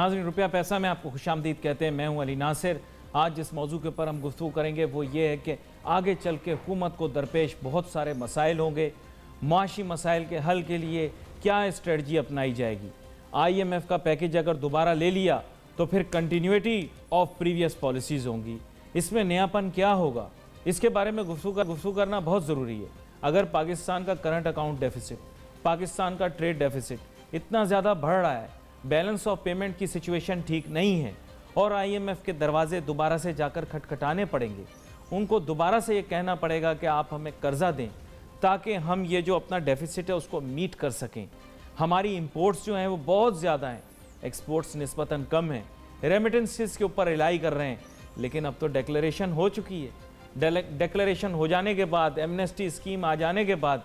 ناظرین روپیہ پیسہ میں آپ کو خوش آمدید کہتے ہیں. میں ہوں علی ناصر. آج جس موضوع کے اوپر ہم گفتگو کریں گے وہ یہ ہے کہ آگے چل کے حکومت کو درپیش بہت سارے مسائل ہوں گے. معاشی مسائل کے حل کے لیے کیا اسٹریٹجی اپنائی جائے گی. آئی ایم ایف کا پیکج اگر دوبارہ لے لیا تو پھر کنٹینیوٹی آف پریویس پالیسیز ہوں گی. اس میں نیاپن کیا ہوگا, اس کے بارے میں گفتگو کرنا بہت ضروری ہے. اگر پاکستان کا کرنٹ اکاؤنٹ ڈیفیسٹ, پاکستان کا ٹریڈ ڈیفیسٹ اتنا زیادہ بڑھ رہا ہے, بیلنس آف پیمنٹ کی سچویشن ٹھیک نہیں ہے اور آئی ایم ایف کے دروازے دوبارہ سے جا کر کھٹکھٹانے پڑیں گے, ان کو دوبارہ سے یہ کہنا پڑے گا کہ آپ ہمیں قرضہ دیں تاکہ ہم یہ جو اپنا ڈیفیسٹ ہے اس کو میٹ کر سکیں. ہماری امپورٹس جو ہیں وہ بہت زیادہ ہیں, ایکسپورٹس نسبتاً کم ہیں. ریمیٹنسز کے اوپر ریلائی کر رہے ہیں, لیکن اب تو ڈیکلیریشن ہو چکی ہے. ڈیکلیریشن ہو جانے کے بعد, ایمنیسٹی اسکیم آ جانے کے بعد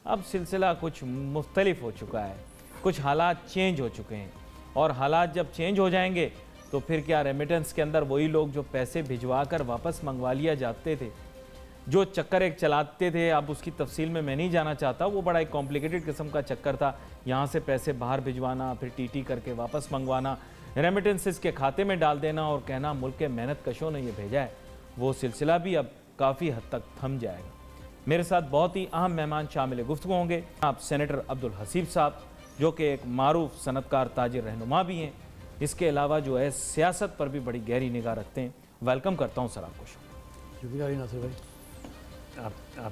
اب سلسلہ کچھ مختلف ہو چکا ہے. کچھ حالات چینج ہو چکے ہیں اور حالات جب چینج ہو جائیں گے تو پھر کیا ریمیٹنس کے اندر وہی لوگ جو پیسے بھجوا کر واپس منگوا لیا جاتے تھے, جو چکر ایک چلاتے تھے, اب اس کی تفصیل میں نہیں جانا چاہتا, وہ بڑا ایک کمپلیکیٹڈ قسم کا چکر تھا. یہاں سے پیسے باہر بھجوانا, پھر ٹی ٹی کر کے واپس منگوانا, ریمیٹنسز کے کھاتے میں ڈال دینا اور کہنا ملک کے محنت کشوں نے یہ بھیجا ہے, وہ سلسلہ بھی اب کافی حد تک تھم جائے گا. میرے ساتھ بہت ہی اہم مہمان شامل گفتگو ہوں گے. آپ سینیٹر عبدالحسیب صاحب جو کہ ایک معروف صنعت کار تاجر رہنما بھی ہیں, اس کے علاوہ جو ہے سیاست پر بھی بڑی گہری نگاہ رکھتے ہیں. ویلکم کرتا ہوں سر آپ کو. شکریہ علی ناصر بھائی.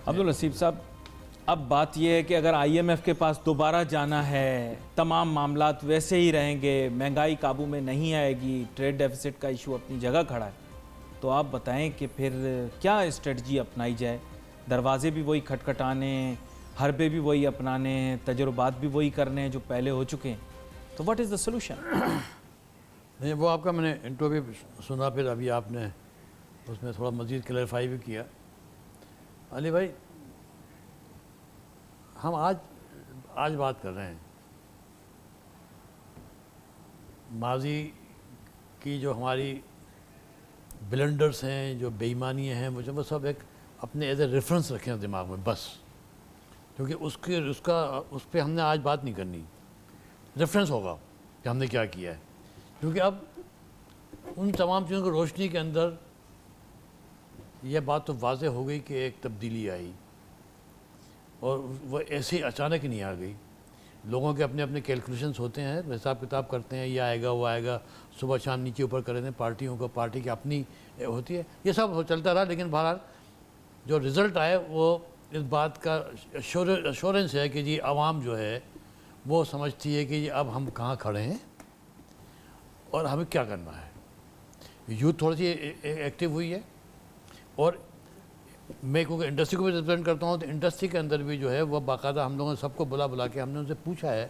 عبدالحسیب صاحب, اب بات یہ ہے کہ اگر آئی ایم ایف کے پاس دوبارہ جانا ہے, تمام معاملات ویسے ہی رہیں گے, مہنگائی قابو میں نہیں آئے گی, ٹریڈ ڈیفیسٹ کا ایشو اپنی جگہ کھڑا ہے, تو آپ بتائیں کہ پھر کیا اسٹریٹجی اپنائی جائے. دروازے بھی وہی کھٹکھٹانے, حربے بھی وہی اپنانے, تجربات بھی وہی کرنے جو پہلے ہو چکے ہیں, تو واٹ از دا سولوشن؟ نہیں, وہ آپ کا میں نے انٹرو بھی سنا, پھر ابھی آپ نے اس میں تھوڑا مزید کلیریفائی بھی کیا. علی بھائی, ہم آج بات کر رہے ہیں ماضی کی جو ہماری بلنڈرز ہیں, جو بے ایمانیاں ہیں, وہ سب ایک اپنے ایز اے ریفرنس رکھیں دماغ میں بس, کیونکہ اس پہ ہم نے آج بات نہیں کرنی. ریفرنس ہوگا کہ ہم نے کیا کیا ہے, کیونکہ اب ان تمام چیزوں کی روشنی کے اندر یہ بات تو واضح ہو گئی کہ ایک تبدیلی آئی, اور وہ ایسی اچانک نہیں آ گئی. لوگوں کے اپنے اپنے کیلکولیشنز ہوتے ہیں, حساب کتاب کرتے ہیں, یہ آئے گا وہ آئے گا, صبح شام نیچے اوپر کرتے ہیں پارٹیوں کو, پارٹی کی اپنی ہوتی ہے, یہ سب چلتا رہا. لیکن بہرحال جو رزلٹ آئے وہ اس بات کا ایشورنس ہے کہ جی عوام جو ہے وہ سمجھتی ہے کہ جی اب ہم کہاں کھڑے ہیں اور ہمیں کیا کرنا ہے. یوتھ تھوڑی سی ایکٹیو ہوئی ہے, اور میں کیونکہ انڈسٹری کو بھی ریپرزینٹ کرتا ہوں, تو انڈسٹری کے اندر بھی جو ہے وہ باقاعدہ ہم لوگوں نے سب کو بلا کے ہم نے ان سے پوچھا ہے,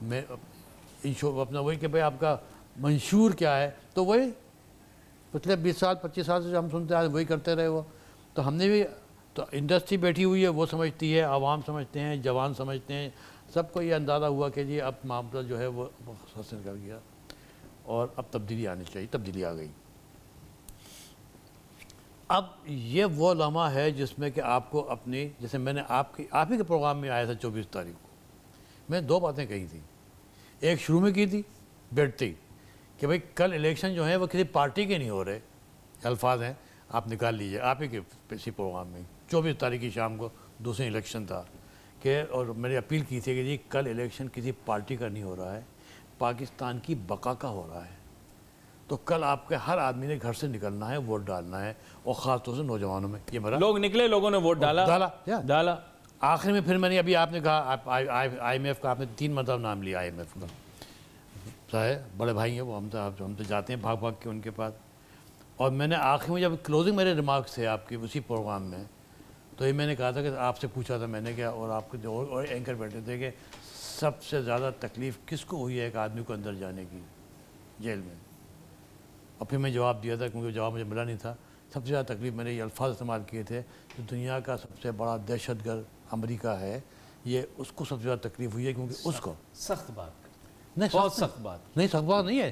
میں اپنا وہی کہ بھائی آپ کا منشور کیا ہے, تو وہی پچھلے 20 سال 25 سال سے جو ہم سنتے آئے وہی کرتے رہے. وہ تو ہم نے بھی, تو انڈسٹری بیٹھی ہوئی ہے, وہ سمجھتی ہے, عوام سمجھتے ہیں, جوان سمجھتے ہیں, سب کو یہ اندازہ ہوا کہ جی اب معاملہ جو ہے وہ حاصل کر گیا اور اب تبدیلی آنی چاہیے. تبدیلی آ گئی. اب یہ وہ لمحہ ہے جس میں کہ آپ کو اپنی, جیسے میں نے آپ ہی کے پروگرام میں آیا تھا 24 تاریخ کو, میں 2 باتیں کہی تھیں. ایک شروع میں کی تھی بیٹھتے ہی کہ بھائی کل الیکشن جو ہیں وہ کسی پارٹی کے نہیں ہو رہے, الفاظ ہیں آپ نکال لیجئے, آپ ہی کے اسی پروگرام میں 24 تاریخ کی شام کو دوسرے الیکشن تھا کہ, اور میں نے اپیل کی تھی کہ جی کل الیکشن کسی پارٹی کا نہیں ہو رہا ہے, پاکستان کی بقا کا ہو رہا ہے. تو کل آپ کے ہر آدمی نے گھر سے نکلنا ہے, ووٹ ڈالنا ہے, اور خاص طور سے نوجوانوں میں. یہ میرا لوگ نکلے, لوگوں نے ووٹ ڈالا. آخر میں پھر میں نے ابھی آپ نے کہا آئی ایم ایف کا, آپ نے 3 مرتبہ نام لیا آئی ایم ایف کا. صاحب بڑے بھائی ہیں وہ, ہم تو جاتے ہیں بھاگ کے ان کے پاس. اور میں نے آخر میں جب کلوزنگ میرے ریمارکس تھے آپ کے اسی پروگرام میں, تو یہ میں نے کہا تھا کہ آپ سے پوچھا تھا میں نے کیا, اور آپ کے جو اور اینکر بیٹھے تھے کہ سب سے زیادہ تکلیف کس کو ہوئی ہے ایک آدمی کو اندر جانے کی جیل میں. اور پھر میں جواب دیا تھا, کیونکہ جواب مجھے ملا نہیں تھا. سب سے زیادہ تکلیف میں نے یہ الفاظ استعمال کیے تھے کہ دنیا کا سب سے بڑا دہشت گرد امریکہ ہے, یہ اس کو سب سے زیادہ تکلیف ہوئی ہے, کیونکہ اس کو سخت بات, نہیں, بہت سخت بات نہیں, سخت بات نہیں ہے.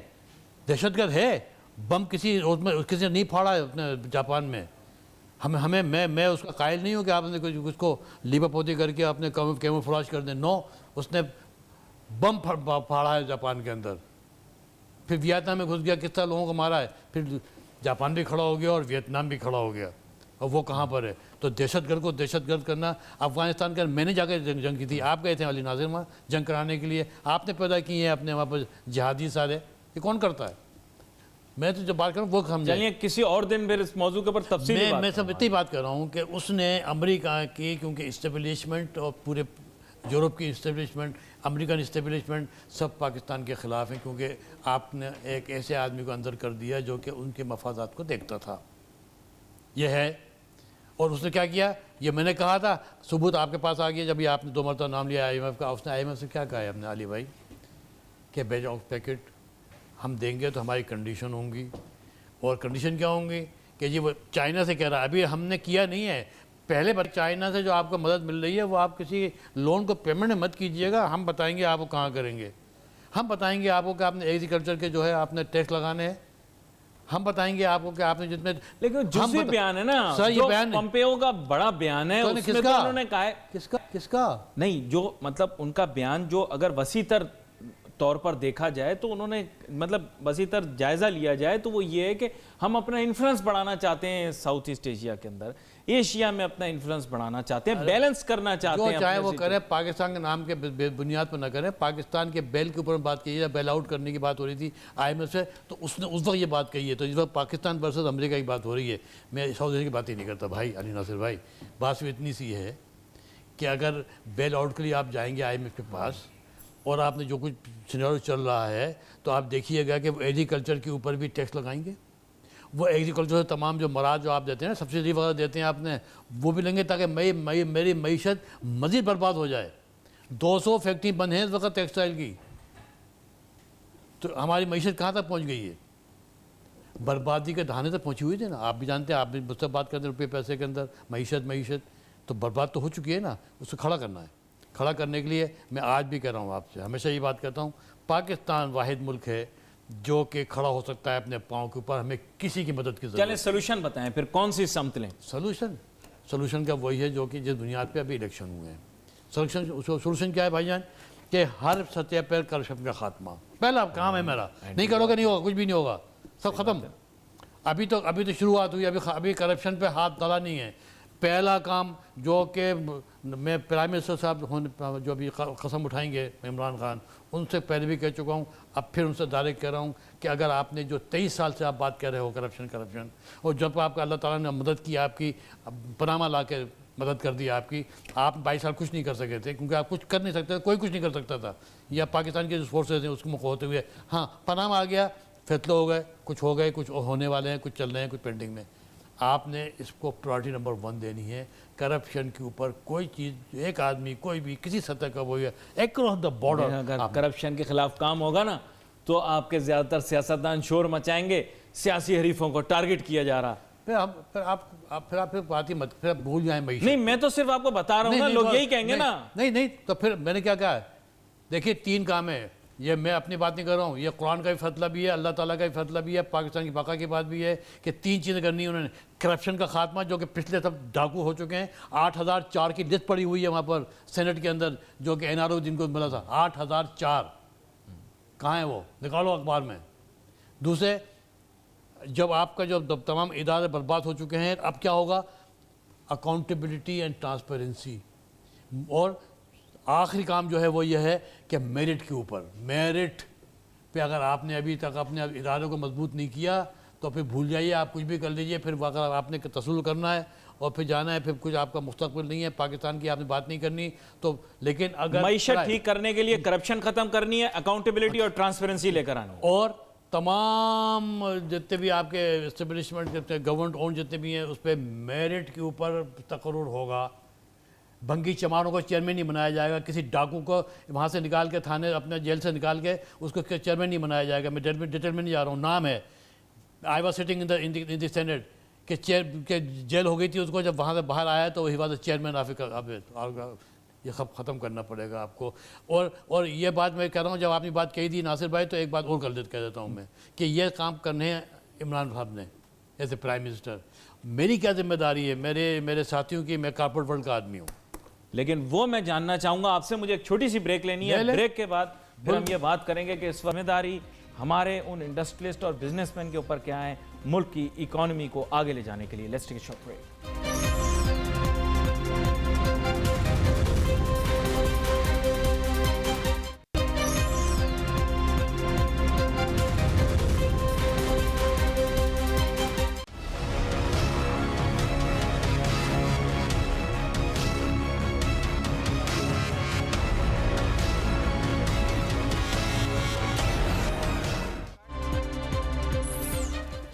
دہشت گرد ہے, بم کسی نے نہیں پھاڑا ہے اپنے جاپان میں. میں اس کا قائل نہیں ہوں کہ آپ نے اس کو لیپا پوتی کر کے اپنے کیموفلاج کر دیں. نو, اس نے بم پھاڑا ہے جاپان کے اندر. پھر ویتنام میں گھس گیا، کس طرح لوگوں کو مارا ہے، پھر جاپان بھی کھڑا ہو گیا اور ویتنام بھی کھڑا ہو گیا، اور وہ کہاں پر ہے؟ تو دہشت گرد کو دہشت گرد کرنا افغانستان کا، میں نے جا کے جنگ کی تھی، آپ گئے تھے علی ناصر وہاں جنگ کرانے کے لیے، آپ نے پیدا کی ہیں اپنے وہاں پر جہادی سارے، یہ کون کرتا ہے؟ میں تو جو بات کر رہا ہوں وہ سمجھیں۔ چلیے کسی اور دن پھر اس موضوع کے اوپر تفصیلی بات میں سب اتنی بات کر رہا ہوں کہ اس نے امریکہ کی، کیونکہ اسٹیبلشمنٹ اور پورے یورپ کی اسٹیبلشمنٹ، امریکن اسٹیبلشمنٹ سب پاکستان کے خلاف ہیں، کیونکہ آپ نے ایک ایسے آدمی کو اندر کر دیا جو کہ ان کے مفادات کو دیکھتا تھا، یہ ہے۔ اور اس نے کیا کیا؟ یہ میں نے کہا تھا، ثبوت آپ کے پاس آ گیا، جب یہ آپ نے 2 مرتبہ نام لیا آئی ایم ایف کا، اس نے آئی ایم ایف سے کیا کہا ہے اپنے علی بھائی کہ بیج آف پیکٹ ہم دیں گے تو ہماری کنڈیشن ہوں گی، اور کنڈیشن کیا ہوں گی کہ جی وہ چائنا سے کہہ رہا ہے، ابھی ہم نے کیا نہیں ہے، پہلے بار چائنا سے جو آپ کو مدد مل رہی ہے وہ آپ کسی لون کو پیمنٹ مت کیجئے گا، ہم بتائیں گے آپ کو کہاں کریں گے، ہم بتائیں گے آپ کو کہ آپ نے ایگریکلچر کے جو ہے آپ نے ٹیکس لگانے ہیں، ہم بتائیں گے آپ کو کہ آپ نے جتنے، لیکن جزوی بیان ہے نا سر یہ جو بیان پمپیو کا بڑا بیان ہے، اس میں تو انہوں نے کہا ہے کس کا نہیں، جو مطلب ان کا بیان جو اگر وسیع تر طور پر دیکھا جائے تو انہوں نے مطلب وسیع تر جائزہ لیا جائے تو وہ یہ ہے کہ ہم اپنا انفلوئنس بڑھانا چاہتے ہیں ساؤتھ ایسٹ ایشیا کے اندر، ایشیا میں اپنا انفلوئنس بڑھانا چاہتے ہیں، بیلنس کرنا چاہتے ہیں، جو چاہے وہ کرے، پاکستان کے نام کے بنیاد پر نہ کرے، پاکستان کے بیل کے اوپر بات کیجیے، بیل آؤٹ کرنے کی بات ہو رہی تھی آئی ایم ایف سے، تو اس نے اس وقت یہ بات کہی ہے، تو اس وقت پاکستان ورسز امریکہ کی بات ہو رہی ہے، میں ساؤتھ ایشیا کی بات ہی نہیں کرتا بھائی علی ناصر بھائی، بات صرف اتنی سی ہے کہ اگر بیل آؤٹ کے لیے آپ جائیں گے آئی ایم ایف کے پاس اور آپ نے جو کچھ سینیریو چل رہا ہے تو آپ دیکھیے گا کہ وہ ایگریکلچر کے اوپر بھی ٹیکس لگائیں گے، وہ ایگریکلچر سے تمام جو مراد جو آپ دیتے ہیں نا، سبسڈی وغیرہ دیتے ہیں آپ نے، وہ بھی لیں گے تاکہ میری معیشت مزید برباد ہو جائے۔ 200 فیکٹری بند ہیں اس وقت ٹیکسٹائل کی، تو ہماری معیشت کہاں تک پہنچ گئی ہے؟ بربادی کے دہانے تک پہنچی ہوئی تھی نا، آپ بھی جانتے ہیں، آپ بھی مجھ سے بات کرتے ہیں روپے پیسے کے اندر، معیشت تو برباد تو ہو چکی ہے نا، اس کو کھڑا کرنا ہے۔ کھڑا کرنے کے لیے میں آج بھی کہہ رہا ہوں آپ سے، ہمیشہ یہ بات کہتا ہوں، پاکستان واحد ملک ہے جو کہ کھڑا ہو سکتا ہے اپنے پاؤں کے اوپر، ہمیں کسی کی مدد کی ضرورت ہے۔ چلیں سلوشن بتائیں پھر کون سی سمت لیں؟ سلوشن کا وہی ہے جو کہ جس بنیاد پہ ابھی الیکشن ہوئے ہیں۔ سلوشن کیا ہے بھائی جان؟ کہ ہر سطح پر کرپشن کا خاتمہ، پہلا کام ہے میرا، نہیں کرو گے نہیں ہوگا، کچھ بھی نہیں ہوگا، سب ختم۔ ابھی تو شروعات ہوئی، ابھی کرپشن پہ ہاتھ ڈالا نہیں ہے۔ پہلا کام جو کہ میں پرائم منسٹر صاحب جو ابھی قسم اٹھائیں گے عمران خان، ان سے پہلے بھی کہہ چکا ہوں، اب پھر ان سے ڈائریکٹ کہہ رہا ہوں کہ اگر آپ نے جو 23 سال سے آپ بات کر رہے ہو کرپشن، اور جب آپ کا اللہ تعالیٰ نے مدد کی، آپ کی پنامہ لا کے مدد کر دی آپ کی، آپ 22 سال کچھ نہیں کر سکے تھے، کیونکہ آپ کچھ کر نہیں سکتے، کوئی کچھ نہیں کر سکتا تھا، یا پاکستان کے جو فورسز ہیں اس کو مخ ہوتے ہوئے، ہاں پنامہ آ گیا، فیصلے ہو گئے، کچھ ہو گئے، کچھ ہونے والے ہیں، کچھ چل رہے ہیں، کچھ پینڈنگ میں۔ آپ نے اس کو پرائرٹی نمبر 1 دینی ہے، کرپشن کے اوپر کوئی چیز، ایک آدمی کوئی بھی کسی سطح کا وہ ہے اکراس دا بارڈر، اگر کرپشن کے خلاف کام ہوگا نا تو آپ کے زیادہ تر سیاستدان شور مچائیں گے، سیاسی حریفوں کو ٹارگٹ کیا جا رہا۔ پھر آپ بات ہی مت، پھر آپ بھول جائیں معیشت۔ نہیں میں تو صرف آپ کو بتا رہا ہوں نا، لوگ یہی کہیں گے نا۔ نہیں تو پھر میں نے کیا کہا ہے؟ دیکھیے 3 کام ہے، یہ میں اپنی بات نہیں کر رہا ہوں، یہ قرآن کا بھی فیصلہ بھی ہے، اللہ تعالیٰ کا بھی فیصلہ بھی ہے، پاکستان کی بقا کی بات بھی ہے کہ 3 چیزیں کرنی ہیں انہوں نے۔ کرپشن کا خاتمہ، جو کہ پچھلے سب ڈاکو ہو چکے ہیں، 8004 کی لسٹ پڑی ہوئی ہے وہاں پر سینٹ کے اندر، جو کہ NRO جن کو ملا تھا، 8004 کہاں ہے وہ؟ نکالو اخبار میں۔ دوسرے، جب آپ کا جو تمام ادارے برباد ہو چکے ہیں، اب کیا ہوگا؟ Accountability and transparency. اور آخری کام جو ہے وہ یہ ہے کہ میرٹ کے اوپر، میرٹ پہ اگر آپ نے ابھی تک اپنے اداروں کو مضبوط نہیں کیا تو پھر بھول جائیے، آپ کچھ بھی کر لیجئے، پھر اگر آپ نے تسلسل کرنا ہے اور پھر جانا ہے، پھر کچھ آپ کا مستقبل نہیں ہے، پاکستان کی آپ نے بات نہیں کرنی تو، لیکن اگر معیشت ٹھیک کرنے کے لیے کرپشن ختم کرنی ہے، اکاؤنٹیبلٹی اور ٹرانسپیرنسی لے کر آنی ہے، اور تمام جتنے بھی آپ کے اسٹیبلشمنٹ گورنمنٹ اون جتنے بھی ہیں اس پہ میرٹ کے اوپر تقرر ہوگا۔ بھنگی چماروں کو چیئرمین نہیں بنایا جائے گا، کسی ڈاکو کو وہاں سے نکال کے تھانے اپنے جیل سے نکال کے اس کو چیئرمین نہیں بنایا جائے گا۔ میں ڈیٹیل میں نہیں جا رہا ہوں، نام ہے، I was sitting in the cent کہ جیل ہو گئی تھی اس کو، جب وہاں سے باہر آیا تو ہی واز چیئرمین آف، یہ ختم کرنا پڑے گا آپ کو۔ اور یہ بات میں کہہ رہا ہوں، جب آپ نے بات کہی تھی ناصر بھائی، تو ایک بات اور کہہ دیتا ہوں میں کہ یہ کام کرنے ہیں عمران صاحب نے ایز اے پرائم منسٹر۔ میری کیا ذمہ داری ہے، میرے ساتھیوں کی، میں کارپوریٹ ورلڈ کا آدمی ہوں، لیکن وہ میں جاننا چاہوں گا آپ سے، مجھے ایک چھوٹی سی بریک لینی ہے، بریک کے بعد پھر ہم یہ بات کریں گے کہ اس ذمہ داری ہمارے ان انڈسٹریلسٹ اور بزنس مین کے اوپر کیا ہے ملک کی اکانومی کو آگے لے جانے کے لیے. Let's take a short break.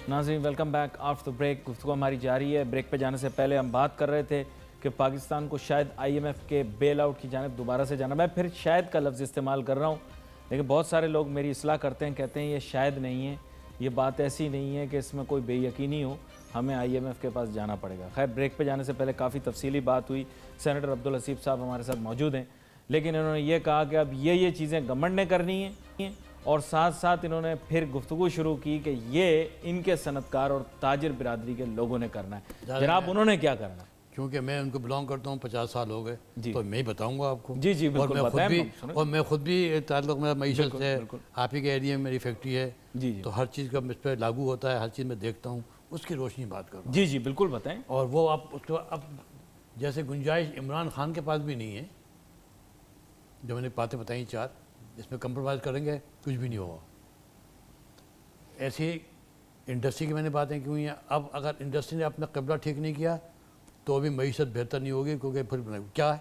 ناظرین ویلکم بیک آفٹر بریک. گفتگو ہماری جاری ہے. بریک پہ جانے سے پہلے ہم بات کر رہے تھے کہ پاکستان کو شاید آئی ایم ایف کے بیل آؤٹ کی جانب دوبارہ سے جانا. میں پھر شاید کا لفظ استعمال کر رہا ہوں, لیکن بہت سارے لوگ میری اصلاح کرتے ہیں, کہتے ہیں یہ شاید نہیں ہے, یہ بات ایسی نہیں ہے کہ اس میں کوئی بے یقینی ہو, ہمیں آئی ایم ایف کے پاس جانا پڑے گا. خیر بریک پہ جانے سے پہلے کافی تفصیلی بات ہوئی. سینیٹر عبدالحسیب صاحب ہمارے ساتھ موجود ہیں, لیکن انہوں نے یہ کہا کہ اب یہ چیزیں گورنمنٹ نے کرنی ہیں, اور ساتھ ساتھ انہوں نے پھر گفتگو شروع کی کہ یہ ان کے صنعت کار اور تاجر برادری کے لوگوں نے کرنا ہے. جناب انہوں نے کیا کرنا ہے؟ کیونکہ میں ان کو بلانگ کرتا ہوں, 50 سال ہو گئے, تو میں ہی بتاؤں گا آپ کو. جی جی بالکل بتائیں. اور میں خود بھی تعلق میرا معیشت سے, آپ ہی کے ایریا میں میری فیکٹری ہے, جی تو ہر چیز کا مجھ پہ لاگو ہوتا ہے, ہر چیز میں دیکھتا ہوں, اس کی روشنی بات کروں. جی جی بالکل بتائیں. اور وہ اب جیسے گنجائش عمران خان کے پاس بھی نہیں ہے, جو میں نے باتیں بتائیں 4, اس میں کمپرومائز کریں گے کچھ بھی نہیں ہوگا. ایسی انڈسٹری کی میں نے باتیں کی ہوئی ہیں. اب اگر انڈسٹری نے اپنا قبلہ ٹھیک نہیں کیا تو بھی معیشت بہتر نہیں ہوگی, کیونکہ پھر کیا ہے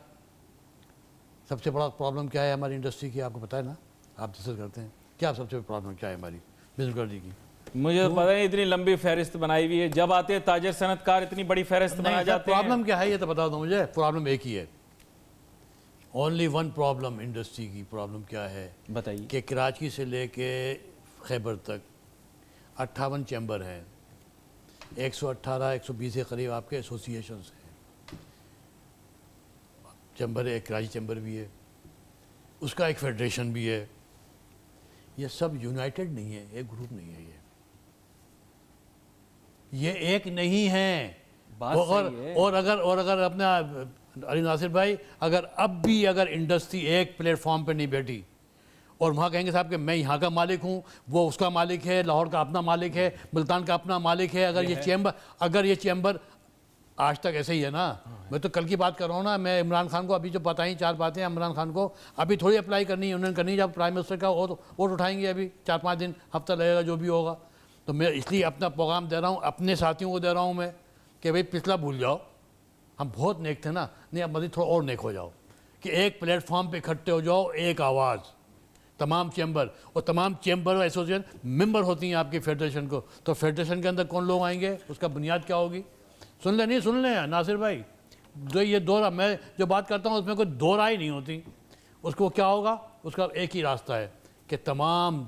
سب سے بڑا پرابلم کیا ہے ہماری انڈسٹری کی, آپ کو پتہ ہے نا, آپ ڈسکس کرتے ہیں کیا سب سے بڑا پرابلم کیا ہے ہماری بزنس کرنے کی. مجھے پتہ نہیں, اتنی لمبی فہرست بنائی ہوئی ہے, جب آتے ہیں تاجر صنعت کار اتنی بڑی فہرست بنا جاتے ہیں. پرابلم کیا ہے یہ تو بتا دو مجھے. پرابلم ایک ہی ہے, اونلی ون پرابلم انڈسٹری کی. پرابلم کیا ہے بتائیے. کہ کراچی سے لے کے خیبر تک 58 چیمبر ہیں, 118-120 کے قریب آپ کے ایسوسیشنز ہیں. چیمبر ایک کراچی چیمبر بھی ہے, اس کا ایک فیڈریشن بھی ہے. یہ سب یونائٹڈ نہیں ہے, ایک گروپ نہیں ہے, یہ ایک نہیں ہے. اور اگر اپنا علی ناصر بھائی, اب بھی اگر انڈسٹری ایک پلیٹ فارم پہ نہیں بیٹھی اور وہاں کہیں گے صاحب کہ میں یہاں کا مالک ہوں, وہ اس کا مالک ہے, لاہور کا اپنا مالک ہے, ملتان کا اپنا مالک ہے, اگر یہ چیمبر آج تک ایسے ہی ہے نا. میں تو کل کی بات کر رہا ہوں نا, میں عمران خان کو ابھی جو بتائیں 4 باتیں عمران خان کو ابھی تھوڑی اپلائی کرنی ہے, انہوں نے کرنی ہے. جب پرائم منسٹر کا ووٹ اٹھائیں گے, ابھی 4-5 دن ہفتہ لگے گا جو بھی ہوگا. تو میں اس لیے اپنا پیغام دے رہا ہوں, اپنے ساتھیوں کو دے رہا ہوں میں, کہ بھئی پچھلا بھول جاؤ, ہم بہت نیک تھے نا, نہیں اب مزید تھوڑا اور نیک ہو جاؤ, کہ ایک پلیٹ فارم پہ اکٹھے ہو جاؤ, ایک آواز, تمام چیمبر. اور تمام چیمبر اور ایسوسیشن ممبر ہوتی ہیں آپ کی فیڈریشن کو. تو فیڈریشن کے اندر کون لوگ آئیں گے, اس کا بنیاد کیا ہوگی؟ سن لیں ناصر بھائی, جو یہ میں جو بات کرتا ہوں اس میں کوئی 2 رائے نہیں ہوتی. اس کو کیا ہوگا, اس کا ایک ہی راستہ ہے کہ تمام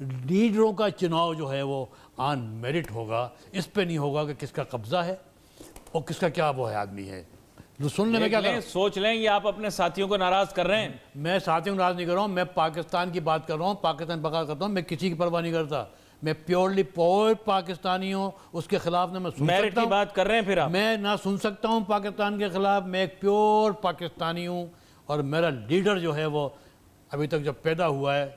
لیڈروں کا چناؤ جو ہے وہ آن میرٹ ہوگا. اس پہ نہیں ہوگا کہ کس کا قبضہ ہے اور کس کا کیا وہ ہے آدمی ہے. سننے میں کیا کر رہا ہوں, سوچ لیں یہ آپ اپنے ساتھیوں کو ناراض کر رہے ہیں. میں ساتھیوں کو ناراض نہیں کر رہا ہوں, میں پاکستان کی بات کر رہا ہوں, پاکستان بقا کرتا ہوں, میں کسی کی پرواہ نہیں کرتا. میں پیورلی پاکستانی ہوں, اس کے خلاف نہ میں سن میرٹ سکتا کی ہوں, بات کر رہے ہیں پھر آپ. میں نہ سن سکتا ہوں پاکستان کے خلاف. میں ایک پیور پاکستانی ہوں, اور میرا لیڈر جو ہے وہ ابھی تک جب پیدا ہوا ہے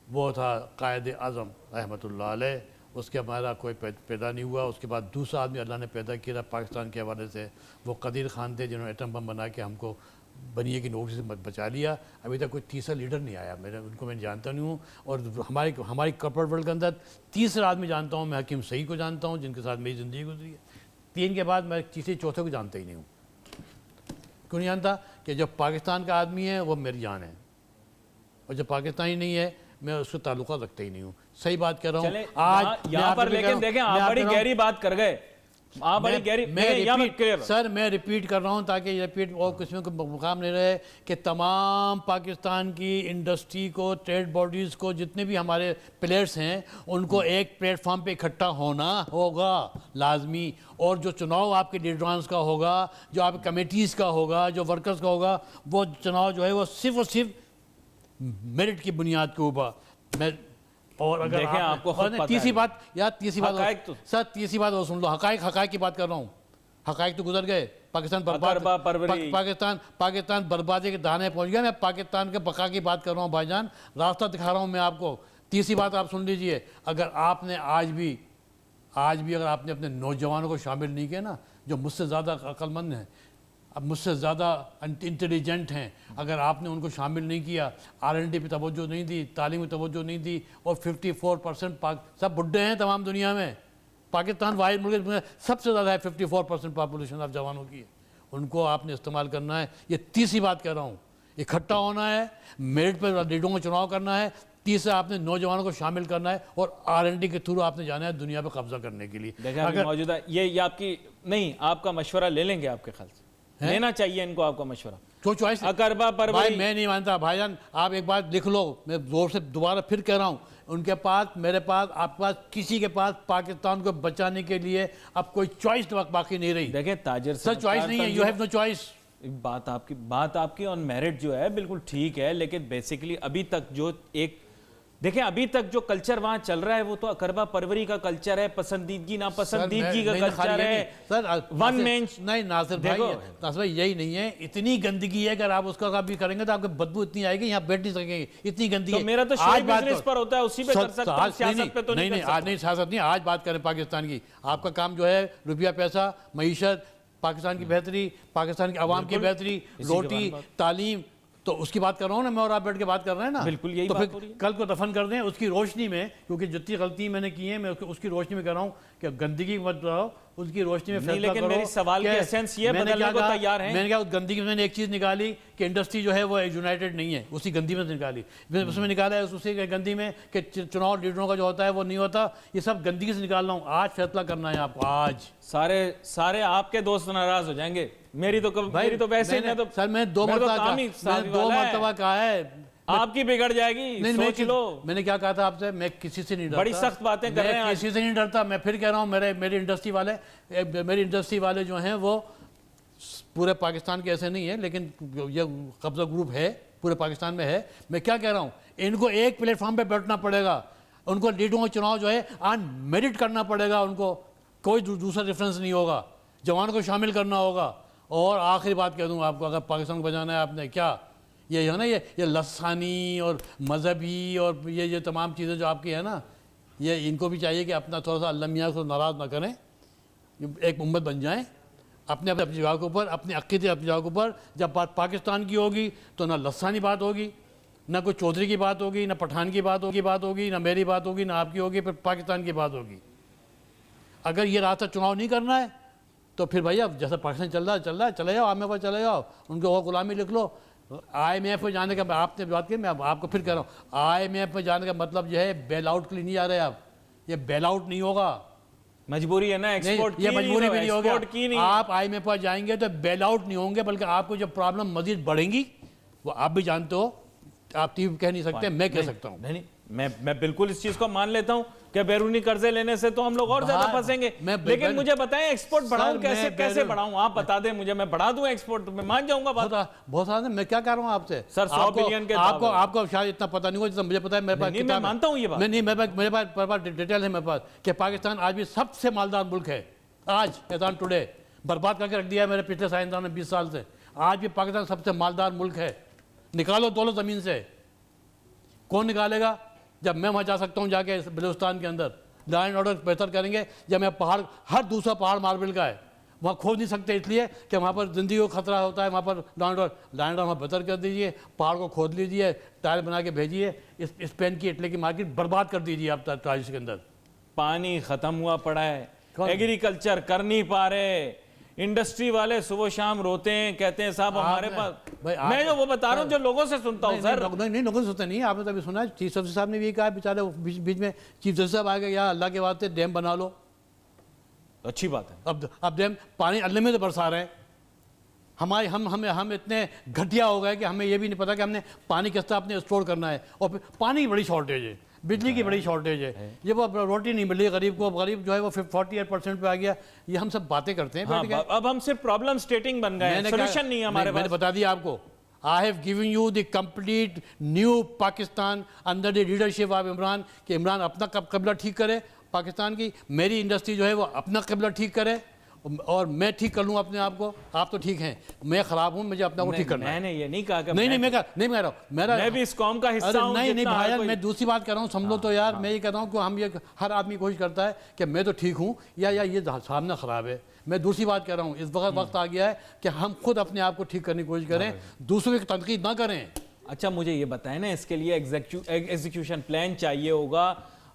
وہ تھا قائد اعظم رحمۃ اللہ علیہ. اس کے ہمارا کوئی پیدا نہیں ہوا. اس کے بعد دوسرا آدمی اللہ نے پیدا کیا پاکستان کے حوالے سے, وہ قدیر خان تھے, جنہوں نے ایٹم بم بنا کے ہم کو بنیے کی نوکری سے بچا لیا. ابھی تک کوئی تیسرا لیڈر نہیں آیا, ان کو میں جانتا نہیں ہوں. اور ہماری کارپوریٹ ورلڈ کے اندر تیسرا آدمی جانتا ہوں, میں حکیم سعید کو جانتا ہوں, جن کے ساتھ میری زندگی گزری ہے. 3 کے بعد میں تیسرے چوتھے کو جانتا ہی نہیں ہوں. کیوں نہیں جانتا؟ کہ جو پاکستان کا آدمی ہے وہ میری جان ہے, اور جو پاکستانی نہیں ہے میں اس سے تعلقات رکھتا ہی نہیں ہوں. صحیح بات کر رہا ہوں آج یہاں پر. لیکن دیکھیں آپ بڑی گہری بات کر گئے, آپ بڑی گہری. سر میں ریپیٹ کر رہا ہوں تاکہ یہ ریپیٹ اور کسی کو مقام نہیں رہے, کہ تمام پاکستان کی انڈسٹری کو, ٹریڈ باڈیز کو, جتنے بھی ہمارے پلیئرس ہیں, ان کو ایک پلیٹ فارم پہ اکٹھا ہونا ہوگا لازمی. اور جو چناؤ آپ کے لیڈرانس کا ہوگا, جو آپ کمیٹیز کا ہوگا, جو ورکرز کا ہوگا, وہ چناؤ جو ہے وہ صرف میرٹ کی بنیاد کے اوپر. میں اور اگر دیکھیں آپ کو تیسری بات سر, تیسری بات اور سن لو. حقائق کی بات کر رہا ہوں. حقائق تو گزر گئے. پاکستان پاکستان بربادی کے دہانے پہنچ گیا. میں پاکستان کے بقا کی بات کر رہا ہوں بھائی جان. راستہ دکھا رہا ہوں میں آپ کو. تیسری بات آپ سن لیجئے، اگر آپ نے آج بھی اگر آپ نے اپنے نوجوانوں کو شامل نہیں کیا نا، جو مجھ سے زیادہ عقل مند ہیں، اب مجھ سے زیادہ انٹیلیجنٹ ہیں، اگر آپ نے ان کو شامل نہیں کیا، R&D پہ توجہ نہیں دی، تعلیم پہ توجہ نہیں دی، اور 54% سب بڈھے ہیں تمام دنیا میں، پاکستان واحد ملک میں سب سے زیادہ ہے 54% پاپولیشن آف جوانوں کی ہے، ان کو آپ نے استعمال کرنا ہے۔ یہ تیسری بات کہہ رہا ہوں، اکٹھا ہونا ہے، میرٹ پہ لیڈروں کا چناؤ کرنا ہے، تیسرا آپ نے نوجوانوں کو شامل کرنا ہے، اور R&D کے تھرو آپ نے جانا ہے دنیا پہ قبضہ کرنے کے لیے۔ دیکھیں ابھی موجودہ یہ آپ کی نہیں، آپ کا مشورہ لے لیں گے، آپ کے خیال سے لینا چاہیے ان کو آپ کا مشورہ؟ تو چوائس اقربا بھائی پروری میں نہیں مانتا بھائی جان، آپ ایک بات لکھ لو، میں زور سے دوبارہ پھر کہہ رہا ہوں، ان کے پاس، میرے پاس، آپ کے پاس، کسی کے پاس پاکستان کو بچانے کے لیے اب کوئی چوائس باقی نہیں رہی۔ دیکھیں تاجر سر چوائس نہیں ہے، یو ہیو نو چوائس۔ بات آپ کی آن میرٹ جو ہے بالکل ٹھیک ہے، لیکن بیسیکلی ابھی تک جو ایک دیکھیں ابھی تک جو کلچر وہاں چل رہا ہے وہ تو اقربا پروری کا کلچر ہے، پسندیدگی ناپسندیدگی کا کلچر ہے، ون مین۔ نہیں ناصر بھائی یہی نہیں ہے، اتنی گندگی ہے، اگر آپ اس کا بھی کریں گے تو آپ کو بدبو اتنی آئے گی، یہاں بیٹھ نہیں سکیں گے، اتنی گندگی ہے۔ میرا تو شوئے بزنس پر ہوتا ہے، اسی پہ کر سکتا ہوں، سیاست پہ تو نہیں کر سکتا۔ آج نہیں سیاست نہیں، آج بات کریں پاکستان کی۔ آپ کا کام جو ہے روپیہ پیسہ، معیشت، پاکستان کی بہتری، پاکستان کی عوام کی بہتری، روٹی، تعلیم، تو اس کی بات کر رہا ہوں نا، میں اور آپ بیٹھ کے بات کر رہے ہیں نا، بالکل یہی تو بات ہو رہی ہے۔ کل کو دفن کر دیں اس کی روشنی میں، کیونکہ جتنی غلطی میں نے کی ہیں میں اس کی روشنی میں کر رہا ہوں کہ گندگی مت بڑھاؤ، اس کی روشنی میں فیصلہ کرو۔ لیکن میری سوال کی ایسنس یہ بدلنے کو تیار ہیں۔ میں نے کہا اس گندگی میں نے ایک چیز نکالی کہ انڈسٹری جو ہے وہ یونائٹڈ نہیں ہے، اسی گندی میں سے نکالی، اس میں نکالا ہے اسی گندی میں کہ چناؤ لیڈروں کا جو ہوتا ہے وہ نہیں ہوتا، یہ سب گندگی سے نکال رہا ہوں۔ آج فیصلہ کرنا ہے آپ کو، آج سارے آپ کے دوست ناراض ہو جائیں گے، میری تو ویسے ہی سر میں دو مرتبہ کہا ہے، آپ کی بگڑ جائے گی، سوچ لو۔ میں نے کیا کہا تھا آپ سے، میں کسی سے نہیں ڈرتا، بڑی سخت باتیں کر رہے ہیں، کسی سے نہیں ڈرتا۔ میں پھر کہہ رہا ہوں، میری انڈسٹری والے جو ہیں وہ پورے پاکستان کے ایسے نہیں ہیں، لیکن یہ قبضہ گروپ ہے پورے پاکستان میں ہے۔ میں کیا کہہ رہا ہوں، ان کو ایک پلیٹ فارم پہ بیٹھنا پڑے گا، ان کو لیڈروں کا چناؤ جو ہے آن میرٹ کرنا پڑے گا، ان کو کوئی دوسرا ریفرنس نہیں ہوگا، جوانوں کو شامل کرنا ہوگا۔ اور آخری بات کہہ دوں آپ کو، اگر پاکستان کو بچانا ہے آپ نے کیا، یہ ہے نا یہ لسانی اور مذہبی اور یہ تمام چیزیں جو آپ کی ہیں نا، یہ ان کو بھی چاہیے کہ اپنا تھوڑا سا اللہ میاں کو ناراض نہ کریں، ایک امت بن جائیں اپنی جگہ کے اوپر، اپنے عقیدے اپنی جگہ کے اوپر۔ جب بات پاکستان کی ہوگی تو نہ لسانی بات ہوگی، نہ کوئی چودھری کی بات ہوگی، نہ پٹھان کی بات ہوگی، نہ میری بات ہوگی، نہ آپ کی ہوگی، پھر پاکستان کی بات ہوگی۔ اگر یہ راستہ چناؤ نہیں کرنا ہے تو پھر بھائی اب جیسا پاکستان چل رہا ہے چلے جاؤ، IMF پر چلے جاؤ، ان کو اور غلامی لکھ لو۔ IMF میں جانے کا آپ نے بات کی، میں آپ کو پھر کہہ رہا ہوں، IMF میں جانے کا مطلب یہ ہے بیل آؤٹ کے لیے نہیں جا رہے آپ، یہ بیل آؤٹ نہیں ہوگا، مجبوری ہے نا، ایکسپورٹ کی یہ مجبوری بھی نہیں ہوگا۔ نہیں، آپ IMF پر جائیں گے تو بیل آؤٹ نہیں ہوں گے، بلکہ آپ کو جو پرابلم مزید بڑھیں گی وہ آپ بھی جانتے ہو، آپ ٹیم کہہ نہیں سکتے، میں کہہ سکتا ہوں۔ نہیں، میں بالکل اس چیز کو مان لیتا ہوں کہ بیرونی قرضے لینے سے تو ہم لوگ اور زیادہ پھنسیں گے، لیکن مجھے بتائیں ایکسپورٹ بڑھاؤں کیسے بڑھاؤں؟ آپ بتا دیں مجھے، میں بڑھا دوں ایکسپورٹ، میں مان جاؤں گا بات۔ بہت سارے میں کیا کہہ رہا ہوں آپ سے، سر 100 بلین کے آپ کو شاید اتنا پتہ نہیں ہو جتنا مجھے پتا ہے، میرے پاس میں مانتا ہوں یہ بات، نہیں میرے پاس ڈیٹیل ہے میرے پاس کہ پاکستان آج بھی سب سے مالدار ملک ہے، آج ایزان ٹوڈے برباد کر کے رکھ دیا ہے میرے پچھلے سائنسدانوں نے 20 سال سے، آج بھی پاکستان سب سے مالدار ملک ہے۔ نکالو دولت زمین سے، کون نکالے گا؟ جب میں وہاں جا سکتا ہوں، جا کے بلوچستان کے اندر لا اینڈ آرڈر بہتر کریں گے، جب میں پہاڑ، ہر دوسرا پہاڑ ماربل کا ہے، وہاں کھود نہیں سکتے اس لیے کہ وہاں پر زندگی کو خطرہ ہوتا ہے، وہاں پر لا اینڈ آرڈر وہاں بہتر کر دیجئے، پہاڑ کو کھود لیجئے، ٹائل بنا کے بھیجیے، اسپین کی اٹلی کی مارکیٹ برباد کر دیجئے آپ تاریخ کے اندر۔ پانی ختم ہوا پڑا ہے، ایگریکلچر کر نہیں پا رہے، انڈسٹری والے صبح شام روتے ہیں، کہتے ہیں صاحب ہمارے پاس، میں جو وہ بتا رہا ہوں جو لوگوں سے سنتا ہوں سر۔ نہیں لوگوں سے سنتے نہیں، آپ نے تو ابھی سنا ہے چیف سیکرٹری صاحب نے بھی کہا، بیچارے بیچ میں چیف جسٹس صاحب آ گئے، یا اللہ کے واسطے ڈیم بنا لو، اچھی بات ہے۔ اب ڈیم پانی اللہ میں تو برسا رہے ہیں، ہم اتنے گھٹیا ہو گئے کہ ہمیں یہ بھی نہیں پتا کہ ہم نے پانی کس طرح اپنے اسٹور کرنا ہے، اور پانی کی بڑی شارٹیج ہے، بجلی کی بڑی شارٹیج ہے، یہ وہ روٹی نہیں مل رہی غریب کو، غریب جو ہے وہ 48% پہ آ گیا، یہ ہم سب باتیں کرتے ہیں۔ اب ہم صرف پرابلم سٹیٹنگ بن گئے ہیں، سولوشن نہیں ہے ہمارے پاس۔ میں نے بتا دیا آپ کو، I have given you the complete new Pakistan under the leadership of Imran, کہ عمران اپنا قبلہ ٹھیک کرے پاکستان کی، میری انڈسٹری جو ہے وہ اپنا قبلہ ٹھیک کرے، اور میں ٹھیک کر لوں اپنے آپ کو. آپ تو ٹھیک ہیں, میں خراب ہوں, مجھے اپنے آپ کو ٹھیک کرنا ہے. میں نے یہ نہیں کہا کہ نہیں میں کہہ رہا ہوں میں بھی اس قوم کا حصہ ہوں. نہیں بھائی, میں دوسری بات کر رہا ہوں, سمجھو تو یار. میں یہ کہہ رہا ہوں کہ ہم یہ ہر آدمی کوشش کرتا ہے کہ میں تو ٹھیک ہوں یا یہ سامنا خراب ہے. میں دوسری بات کہہ رہا ہوں, اس وقت آ گیا ہے کہ ہم خود اپنے آپ کو ٹھیک کرنے کی کوشش کریں, دوسروں کی تنقید نہ کریں. اچھا مجھے یہ بتائیں نا, اس کے لیے ایگزیکیوشن پلان چاہیے ہوگا,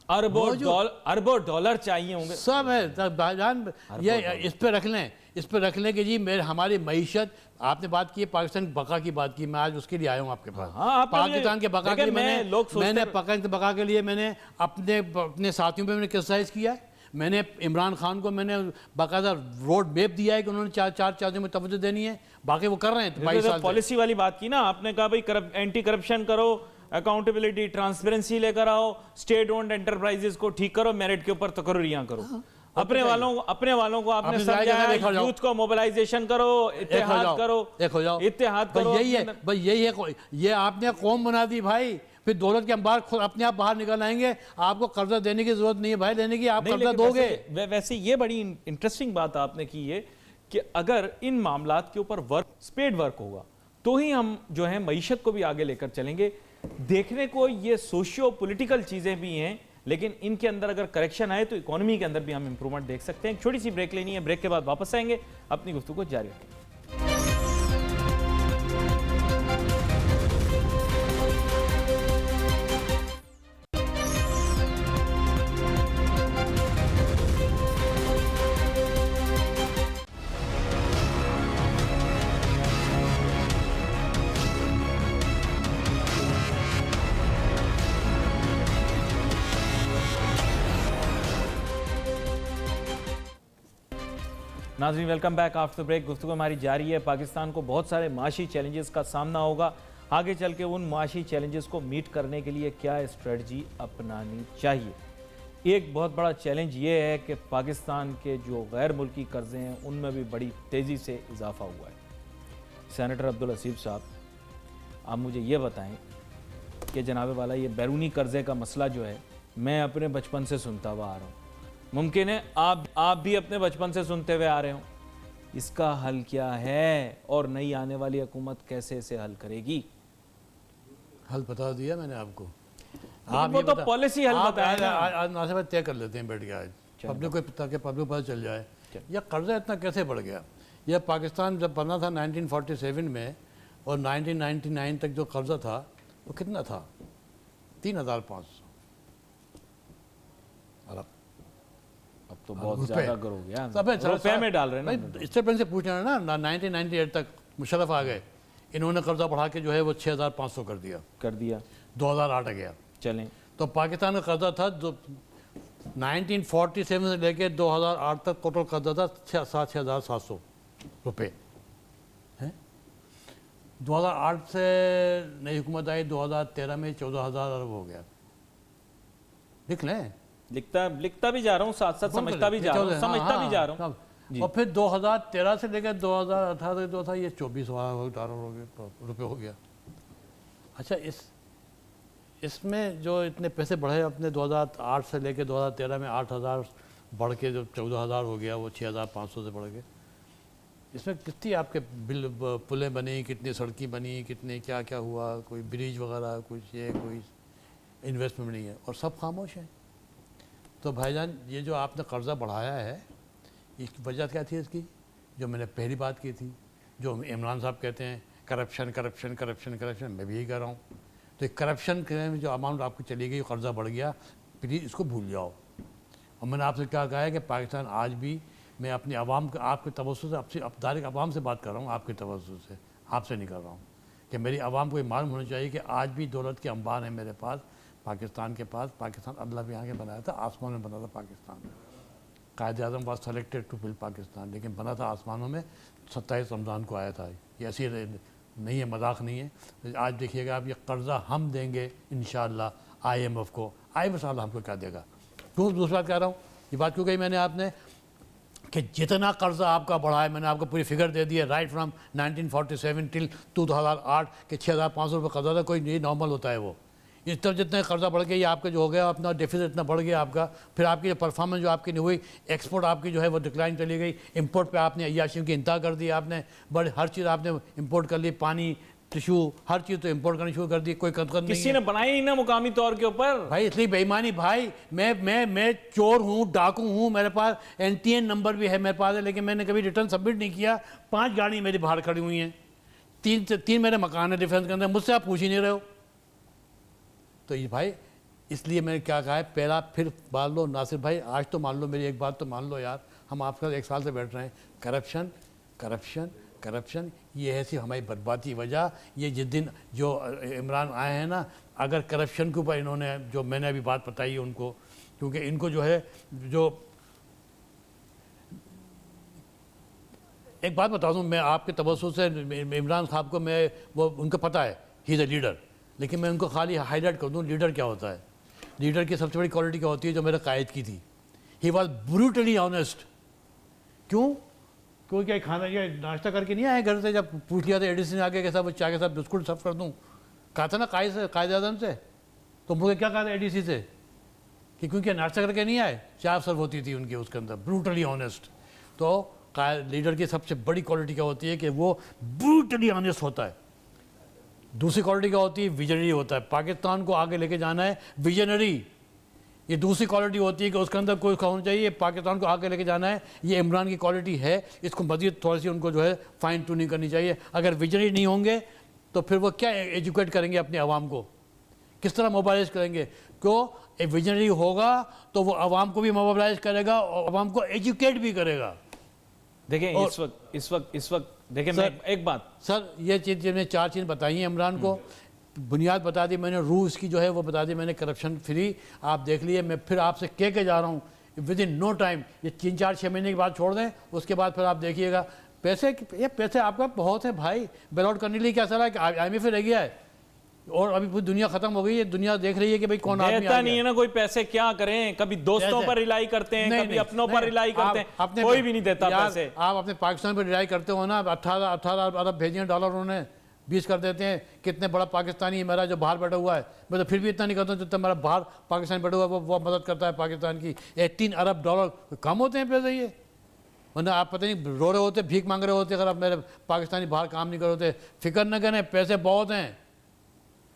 اربوں ڈالر چاہیے ہوں گے. سب ہے بھائی جان, یہ اس پہ رکھ لیں کہ جی ہماری معیشت. آپ نے بات کی پاکستان بقا کی بات کی, میں آج اس کے لیے آیا ہوں آپ کے پاس. پاکستان کے بقا کے لیے میں نے پاکستان کے بقا کے لیے میں نے اپنے ساتھیوں پہ میں نے کرٹیسائز کیا ہے. میں نے عمران خان کو میں نے باقاعدہ روڈ میپ دیا ہے کہ انہوں نے چار چیزوں میں توجہ دینی ہے, باقی وہ کر رہے ہیں. 22 سال پالیسی والی بات کی نا آپ نے, کہا بھائی اینٹی کرپشن کرو, اکاؤنٹیبلٹی ٹرانسپیرنسی لے کر آؤ, اسٹیٹ اونڈ انٹرپرائزز کو ٹھیک کرو, میرٹ کے اوپر تقرریاں کرو. اپنے والوں کو آپ نے سمجھایا, یوتھ کو موبلائزیشن کرو, اتحاد کرو. یہی ہے, یہ آپ نے قوم بنا دی بھائی. پھر دولت کے انبار خود اپنے آپ باہر نکل آئیں گے. آپ کو قرضہ دینے کی ضرورت نہیں ہے بھائی, لینے کی. آپ قرضہ دو گے. ویسے یہ بڑی انٹرسٹنگ بات آپ نے کی ہے کہ اگر ان معاملات کے اوپر اسپیڈ ورک ہوگا تو ہی ہم جو ہیں معیشت کو بھی آگے لے کر چلیں گے. دیکھنے کو یہ سوشیو پولیٹیکل چیزیں بھی ہیں, لیکن ان کے اندر اگر کریکشن آئے تو اکانومی کے اندر بھی ہم امپرومنٹ دیکھ سکتے ہیں. ایک چھوٹی سی بریک لینی ہے, بریک کے بعد واپس آئیں گے, اپنی گفتگو کو جاری رکھیں. ناظرین ویلکم بیک آفٹر بریک. گفتگو ہماری جاری ہے. پاکستان کو بہت سارے معاشی چیلنجز کا سامنا ہوگا. آگے چل کے ان معاشی چیلنجز کو میٹ کرنے کے لیے کیا اسٹریٹجی اپنانی چاہیے. ایک بہت بڑا چیلنج یہ ہے کہ پاکستان کے جو غیر ملکی قرضے ہیں ان میں بھی بڑی تیزی سے اضافہ ہوا ہے. سینیٹر عبدالحسیب صاحب, آپ مجھے یہ بتائیں کہ جناب والا یہ بیرونی قرضے کا مسئلہ جو ہے میں اپنے بچپن سے سنتا ہوا آ رہا ہوں, ممکن ہے آپ بھی اپنے بچپن سے سنتے ہوئے آ رہے ہوں. اس کا حل کیا ہے اور نئی آنے والی حکومت کیسے اسے حل کرے گی؟ حل بتا دیا میں نے آپ کو. وہ تو پالیسی حل بتایا نا. آج ناصر بھائی طے کر لیتے ہیں بیٹھ کے آج, پبلک کو, تاکہ پبلک پتہ چل جائے یہ قرضہ اتنا کیسے بڑھ گیا. یہ پاکستان جب بنا تھا 1947 میں, اور 1999 تک جو قرضہ تھا وہ کتنا تھا؟ 3,500. اب تو بہت زیادہ کرو گیا, روپے میں ڈال رہے ہیں. اسٹیٹ بینک سے پوچھنا ہے نا. 1998 تک مشرف آ گئے, انہوں نے قرضہ بڑھا کے جو ہے وہ 6,500 کر دیا. 2008 گیا. چلیں تو پاکستان کا قرضہ تھا جو 1947 سے لے کے 2008 تک ٹوٹل قرضہ تھا 6,700 روپے. 2008 سے نئی حکومت آئی, 2013 میں 14,000 ارب ہو گیا. لکھ لیں, لکھتا بھی جا رہا ہوں, ساتھ ساتھ سمجھتا بھی جا رہا ہوں, سمجھتا بھی جا رہا ہوں. اور پھر 2013 سے لے کے 2018 جو تھا یہ 24,000 روپے ہو گیا. اچھا, اس میں جو اتنے پیسے بڑھے اپنے 2008 سے لے کے 2013 میں 8,000 بڑھ کے جو 14,000 ہو گیا, وہ 6,500 سے بڑھ گئے. اس میں کتنی آپ کے پلیں بنی, کتنی سڑکیں بنی, کتنے کیا کیا ہوا, کوئی بریج وغیرہ کچھ, یہ کوئی انویسٹمنٹ نہیں ہے, اور سب خاموش ہیں. تو بھائی جان یہ جو آپ نے قرضہ بڑھایا ہے, اس کی وجہ کیا تھی اس کی؟ جو میں نے پہلی بات کی تھی, جو عمران صاحب کہتے ہیں کرپشن کرپشن کرپشن کرپشن, میں بھی یہی کہہ رہا ہوں. تو ایک کرپشن کے جو اماؤنٹ آپ کو چلی گئی, قرضہ بڑھ گیا, پلیز اس کو بھول جاؤ. اور میں نے آپ سے کیا کہا ہے کہ پاکستان آج بھی, میں اپنی عوام کا آپ کے توسط سے ڈائریکٹ عوام سے بات کر رہا ہوں, آپ کے توسط سے, آپ سے نہیں کر رہا ہوں, کہ میری عوام کو یہ معلوم ہونا چاہیے کہ آج بھی دولت کے انبار ہیں میرے پاس, پاکستان کے پاس. پاکستان اللہ بھی یہاں کے بنایا تھا, آسمان میں بنا تھا Pakistan. Quaid-e Azam was selected to build Pakistan, لیکن بنا تھا آسمانوں میں. 27 رمضان کو آیا تھا. یہ ایسی نہیں ہے, مذاق نہیں ہے. آج دیکھیے گا آپ, یہ قرضہ ہم دیں گے انشاءاللہ IMF کو. IMF اللہ ہم کو کیا دے گا؟ کیوں دوسری بات کہہ رہا ہوں, یہ بات کیوں کہی میں نے آپ نے, کہ جتنا قرضہ آپ کا بڑھا ہے, میں نے آپ کو پوری فگر دے دی ہے, رائٹ فرام 1947 ٹل 2008 کہ 6,500 روپے قرضہ تھا. کوئی نہیں نارمل ہوتا ہے وہ. اس طرف جتنا قرضہ بڑھ گیا، یہ آپ کا جو ہو گیا اپنا ڈیفیسٹ اتنا بڑھ گیا آپ کا، پھر آپ کی جو پرفارمنس جو آپ کی نہیں ہوئی، ایکسپورٹ آپ کی جو ہے وہ ڈکلائن چلی گئی، امپورٹ پہ آپ نے عیاشیوں کی انتہا کر دی، آپ نے بڑے ہر چیز آپ نے امپورٹ کر لی، پانی، ٹشو، ہر چیز تو امپورٹ کرنی شروع کر دی، کوئی قدر نہیں کسی ہے نے بنائی نہیں نا مقامی طور کے اوپر بھائی، اس لیے بے ایمانی بھائی، میں چور ہوں، ڈاکو ہوں، میرے پاس NTN نمبر بھی ہے میرے پاس ہے، لیکن میں نے کبھی ریٹرن سبمٹ نہیں کیا، 5 گاڑی میری باہر کھڑی ہوئی ہیں، 3 میرے مکان ہے ڈیفینس کے اندر، مجھ سے آپ پوچھ ہی نہیں رہے ہو. تو یہ بھائی اس لیے میں نے کیا کہا ہے، پہلا پھر مان لو ناصر بھائی، آج تو مان لو میری ایک بات تو مان لو یار، ہم آپ کا 1 سال سے بیٹھ رہے ہیں، کرپشن یہ ہے صرف ہماری بربادی کی وجہ. یہ جس دن جو عمران آئے ہیں نا، اگر کرپشن کے اوپر انہوں نے جو میں نے ابھی بات بتائی ہے ان کو، کیونکہ ان کو جو ہے جو ایک بات بتا دوں میں آپ کے توسط سے، عمران صاحب کو میں وہ ان کو پتہ ہے ہی از اے لیڈر، لیکن میں ان کو خالی ہائی لائٹ کر دوں لیڈر کیا ہوتا ہے. لیڈر کی سب سے بڑی کوالٹی کیا ہوتی ہے جو میرے قائد کی تھی، ہی واز بروٹلی آنیسٹ. کیوں؟ کیونکہ کھانا یہ ناشتہ کر کے نہیں آئے گھر سے، جب پوچھ لیا تھا ADC نے آگے کہ صاحب چائے کے ساتھ بسکٹ سرو کر دوں، کہا تھا نا قائد اعظم سے، تو مجھے کیا کہا تھا ADC سے کہ کیونکہ ناشتہ کر کے نہیں آئے، چائے سرو ہوتی تھی ان کی اس کے اندر، بروٹلی آنیسٹ. تو لیڈر کی سب سے بڑی کوالٹی کیا ہوتی ہے کہ وہ بروٹلی آنیسٹ ہوتا ہے. دوسری کوالٹی کیا ہوتی ہے؟ ویژنری ہوتا ہے. پاکستان کو آگے لے کے جانا ہے، ویژنری. یہ دوسری کوالٹی ہوتی ہے کہ اس کے اندر کوئی ہونا چاہیے، پاکستان کو آگے لے کے جانا ہے. یہ عمران کی کوالٹی ہے، اس کو مزید تھوڑی سی ان کو جو ہے فائن ٹیوننگ کرنی چاہیے. اگر ویژنری نہیں ہوں گے تو پھر وہ کیا ایجوکیٹ کریں گے اپنے عوام کو، کس طرح موبائلائز کریں گے؟ کیوں ویژنری ہوگا تو وہ عوام کو بھی موبائلائز کرے گا اور عوام کو ایجوکیٹ بھی کرے گا. دیکھیں اس وقت دیکھیں میں ایک بات سر، یہ چیز میں 4 چیز بتائی ہیں عمران کو، بنیاد بتا دی میں نے، روح اس کی جو ہے وہ بتا دی میں نے، کرپشن فری آپ دیکھ لیے. میں پھر آپ سے کہہ کے جا رہا ہوں ود ان نو ٹائم، یہ 3-4-6 مہینے کے بعد چھوڑ دیں، اس کے بعد پھر آپ دیکھیے گا پیسے آپ کا بہت ہیں بھائی. بیل آؤٹ کرنے کے لیے کیا سر ہے کہ IMF رہ گیا ہے اور ابھی پوری دنیا ختم ہو گئی ہے، دنیا دیکھ رہی ہے کہ بھائی کون آدمی دیتا نہیں ہے نا کوئی پیسے. کیا کریں، کبھی دوستوں پر ریلائی کرتے ہیں، کبھی اپنوں پر ریلائی کرتے ہیں، کوئی بھی نہیں دیتا پیسے. آپ اپنے پاکستان پر ریلائی کرتے ہو نا، 18 ارب بھیجے ہیں ڈالر انہوں نے، 20 کر دیتے ہیں. کتنے بڑا پاکستانی ہے میرا جو باہر بیٹھا ہوا ہے، میں تو پھر بھی اتنا نہیں کرتا ہوں جتنا میرا باہر پاکستان بیٹھا ہوا ہے وہ مدد کرتا ہے پاکستان کی. 18 ارب ڈالر کم ہوتے ہیں پیسے یہ؟ ورنہ آپ پتہ نہیں رو رہے ہوتے، بھیک مانگ رہے ہوتے اگر آپ میرے پاکستانی باہر کام نہیں کر ہوتے. فکر نہ کریں، پیسے بہت ہیں،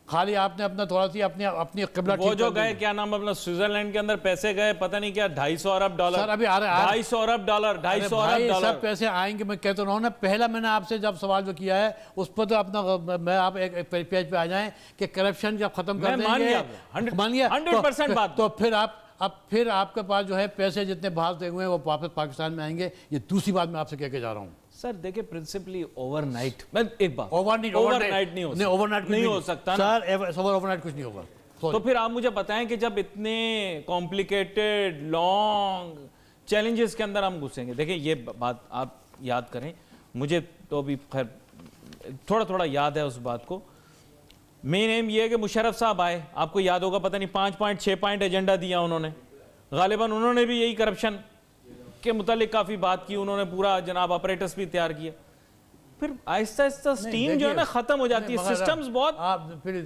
خالی آپ نے اپنا تھوڑا سی اپنی قبلہ وہ جو گئے کیا نام اپنا سوئٹزرلینڈ کے اندر پیسے گئے پتہ نہیں کیا 250 ارب ڈالر. سر ابھی آ رہے ہیں 250 ارب ڈالر 250 ارب ڈالر سب پیسے آئیں گے. میں کہتا رہا ہوں نا، پہلا میں نے آپ سے جب سوال جو کیا ہے اس پر تو اپنا میں آپ ایک پیج پہ آ جائیں کہ کرپشن جب ختم کر دیں گے، مان لیا 100% بات، تو پھر آپ کے پاس جو ہے پیسے جتنے باہر دے ہوئے ہیں وہ واپس پاکستان میں آئیں گے. یہ دوسری بات میں آپ سے کہہ کے جا رہا ہوں. سر دیکھیں پرنسپلی اوور نائٹ، میں ایک بات اوور نائٹ نہیں ہو سکتا سر، اوور نائٹ کچھ نہیں ہوگا. تو پھر آپ مجھے بتائیں کہ جب اتنے کمپلیکیٹڈ لانگ چیلنجز کے اندر ہم گھسیں گے، دیکھیں یہ بات آپ یاد کریں، مجھے تو ابھی خیر تھوڑا یاد ہے اس بات کو. مین ایم یہ ہے کہ مشرف صاحب آئے، آپ کو یاد ہوگا پتہ نہیں 5 پوائنٹ 6 پوائنٹ ایجنڈا دیا انہوں نے، غالباً انہوں نے بھی یہی کرپشن کے متعلق کافی بات کی، انہوں نے پورا جناب اپریٹس بھی تیار کیا. پھر آہستہ سٹیم جو ہے نا ختم ہو جاتی ہے. سسٹمز بہت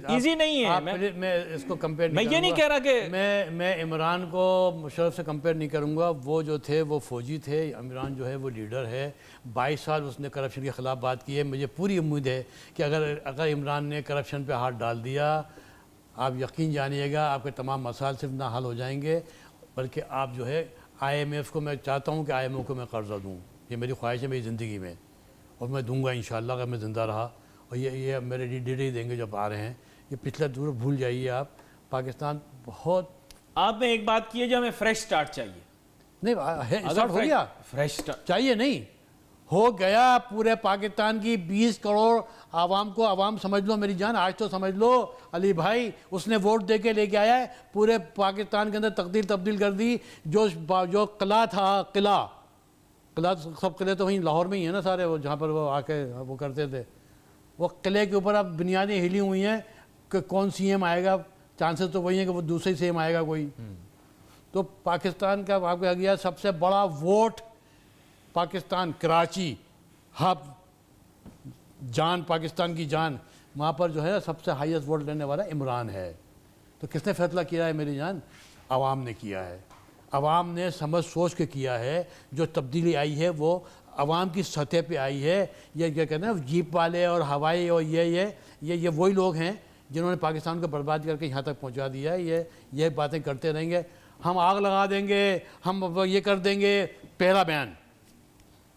ایزی نہیں ہے. میں اس کو کمپیئر میں یہ نہیں کہہ رہا کہ میں عمران کو مشرف سے کمپیئر نہیں کروں گا. وہ جو تھے وہ فوجی تھے، عمران جو ہے وہ لیڈر ہے. 22 سال اس نے کرپشن کے خلاف بات کی ہے. مجھے پوری امید ہے کہ اگر عمران نے کرپشن پہ ہاتھ ڈال دیا، آپ یقین جانیے گا آپ کے تمام مسائل صرف نہ حل ہو جائیں گے، بلکہ آپ جو ہے IMF کو، میں چاہتا ہوں کہ IMF کو میں قرضہ دوں. یہ میری خواہش ہے میری زندگی میں، اور میں دوں گا انشاءاللہ اگر میں زندہ رہا. اور یہ میرے لیڈر ہی دیں گے جب آ رہے ہیں. یہ پچھلا دور بھول جائیے آپ. پاکستان بہت، آپ نے ایک بات کی ہے جو ہمیں فریش سٹارٹ چاہیے. نہیں اسٹارٹ ہو گیا، فریش سٹارٹ چاہیے نہیں، ہو گیا. پورے پاکستان کی 20 کروڑ عوام کو، عوام سمجھ لو میری جان، آج تو سمجھ لو علی بھائی، اس نے ووٹ دے کے لے کے آیا ہے. پورے پاکستان کے اندر تقدیر تبدیل کر دی. جو قلعہ تھا، قلعہ سب قلعے تو وہیں لاہور میں ہی ہیں نا سارے، وہ جہاں پر وہ آ کے وہ کرتے تھے، وہ قلعے کے اوپر اب بنیادیں ہلی ہوئی ہیں کہ کون CM آئے گا. چانسز تو وہی ہیں کہ وہ دوسرے CM آئے گا کوئی. تو پاکستان کا آپ کو گیا سب سے بڑا ووٹ پاکستان، کراچی ہب، جان پاکستان کی جان، وہاں پر جو ہے سب سے ہائیسٹ ووٹ لینے والا عمران ہے. تو کس نے فیصلہ کیا ہے میری جان؟ عوام نے کیا ہے. عوام نے سمجھ سوچ کے کیا ہے. جو تبدیلی آئی ہے وہ عوام کی سطح پہ آئی ہے. یہ کیا کہتے ہیں جیپ والے اور ہوائی اور یہ وہی لوگ ہیں جنہوں نے پاکستان کو برباد کر کے یہاں تک پہنچا دیا ہے. یہ باتیں کرتے رہیں گے, ہم آگ لگا دیں گے, ہم یہ کر دیں گے. پہلا بیان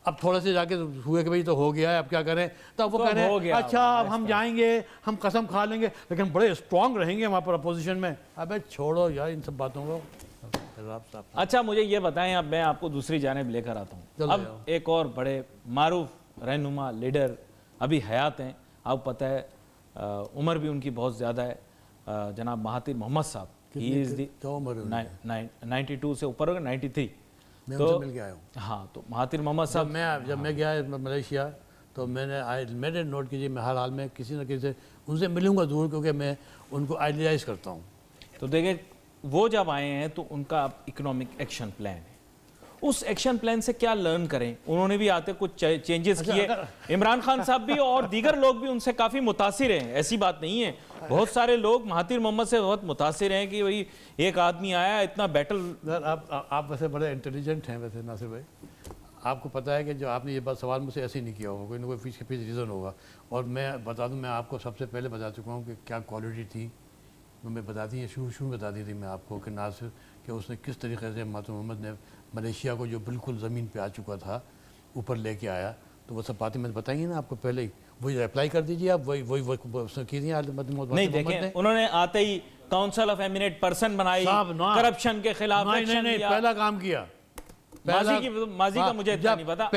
اب تھوڑے سے جا کے ہوئے کہ بھائی تو ہو گیا ہے, اب کیا کریں. تب وہ کہہ رہے ہیں اچھا اب ہم جائیں گے, ہم قسم کھا لیں گے, لیکن بڑے اسٹرانگ رہیں گے وہاں پر اپوزیشن میں. ابے چھوڑو یار ان سب باتوں کو. اچھا مجھے یہ بتائیں, اب میں آپ کو دوسری جانب لے کر آتا ہوں. اب ایک اور بڑے معروف رہنما لیڈر ابھی حیات ہیں, آپ پتہ ہے عمر بھی ان کی بہت زیادہ ہے, جناب مہاتیر محمد صاحب. ہی از دی 92 سے اوپر ہوگا, 93. میں ان سے مل کے آیا ہوں. ہاں تو مہاتیر محمد صاحب جب میں گیا ملیشیا تو میں نے نوٹ کیجیے میں ہر حال میں کسی نہ کسی سے ان سے ملوں گا ضرور, کیونکہ میں ان کو آئیڈیلائز کرتا ہوں. تو دیکھیں وہ جب آئے ہیں تو ان کا اکنامک ایکشن پلان ہے. اس ایکشن پلان سے کیا لرن کریں؟ انہوں نے بھی آتے کچھ چینجز کیے. عمران خان صاحب بھی اور دیگر لوگ بھی ان سے کافی متاثر ہیں, ایسی بات نہیں ہے. بہت سارے لوگ مہاتیر محمد سے بہت متاثر ہیں کہ وہی ایک آدمی آیا اتنا بیٹل. آپ ویسے بڑے انٹیلیجنٹ ہیں ویسے ناصر بھائی. آپ کو پتہ ہے کہ جو آپ نے یہ بات سوال مجھ سے ایسے ہی نہیں کیا ہوگا, کوئی نہ کوئی پیچھے ریزن ہوگا. اور میں بتا دوں, میں آپ کو سب سے پہلے بتا چکا ہوں کہ کیا کوالٹی تھی. میں بتا دی شروع میں بتا دی تھی میں آپ کو کہ ناصر کہ اس نے کس طریقے سے مہاتیر محمد نے ملیشیا کو جو بالکل زمین پہ آ چکا تھا اوپر لے کے آیا. تو وہ سب باتیں میں بتائیں گے نا آپ کو پہلے ہی, وہی اپلائی کر دیجیے آپ. وہی کی تھی نہیں. دیکھیں انہوں نے آتے ہی کاؤنسل آف ایمینیٹ پرسن بنائی, کرپشن کے خلاف ایکشن لیا. پہلا کام کیا ماضی کا مجھے اتنا نہیں پتا.